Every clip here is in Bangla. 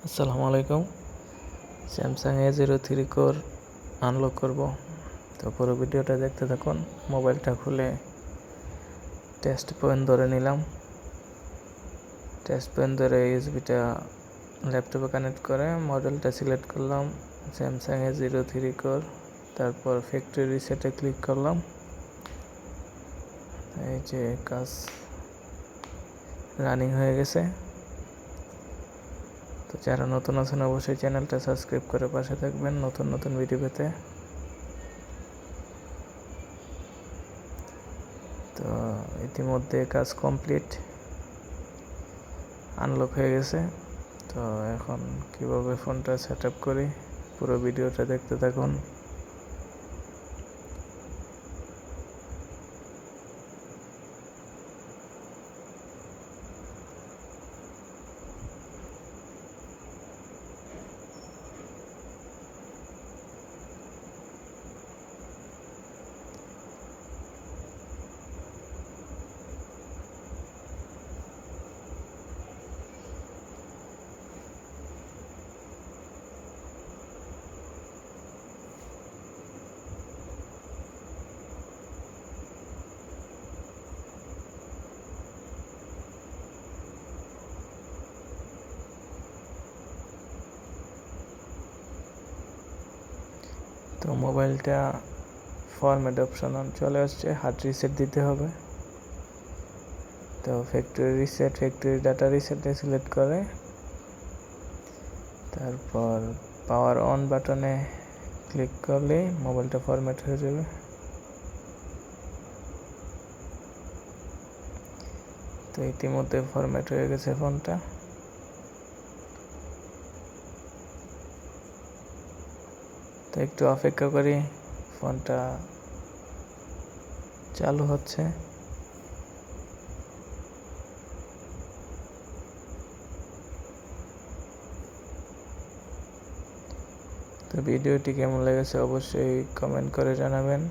আসসালামু আলাইকুম। স্যামসাং A03 কোর আনলক করব, তো পুরো ভিডিওটা দেখতে থাকুন। মোবাইলটা খুলে টেস্ট পয়েন্ট ধরে নিলাম। টেস্ট পয়েন্ট ধরে ইউএসবিটা ল্যাপটপে কানেক্ট করে মডেলটা সিলেক্ট করলাম স্যামসাং A03 কোর। তারপর ফ্যাক্টরি রিসেটে ক্লিক করলাম। এই যে কাজ রানিং হয়ে গেছে। তো যারা নতুন আছেন অবশ্যই চ্যানেলটা সাবস্ক্রাইব করে পাশে থাকবেন নতুন নতুন ভিডিও পেতে। তো ইতিমধ্যে কাজ কমপ্লিট, আনলক হয়ে গেছে। তো এখন কিভাবে ফোনটা সেট আপ করি পুরো ভিডিওটা দেখতে থাকুন। তো মোবাইলটা ফরম্যাট অপশন চলে আসছে, হার্ড রিসেট দিতে হবে। তো ফ্যাক্টরি ডাটা রিসেটে সিলেক্ট করে তারপর পাওয়ার অন বাটনে ক্লিক করলেই মোবাইলটা ফরম্যাট হয়ে যাবে। তো ইতিমধ্যে ফরম্যাট হয়ে গেছে ফোনটা। তো একটু অপেক্ষা করি, ফোনটা চালু হচ্ছে। তো ভিডিওটি কেমন লেগেছে অবশ্যই কমেন্ট করে জানাবেন।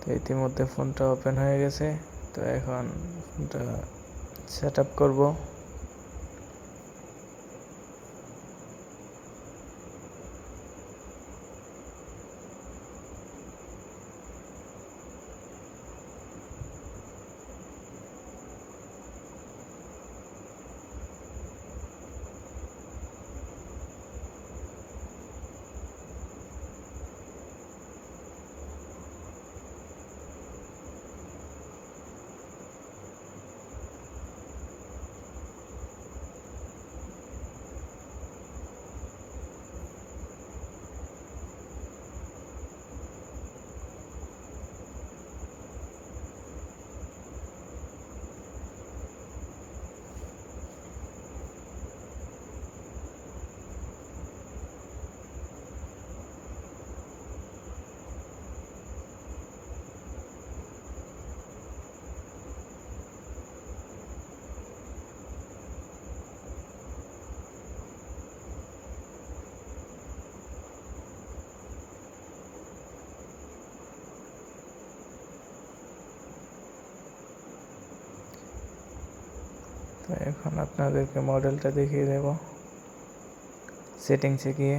তো ইতিমধ্যে ফোনটা ওপেন হয়ে গেছে। তো এখন ফোনটা সেট আপ করবো। তো এখন আপনাদেরকে মডেলটা দেখিয়ে দেব সেটিংসে গিয়ে।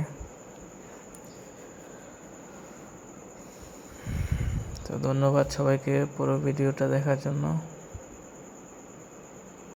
তো ধন্যবাদ সবাইকে পুরো ভিডিওটা দেখার জন্য।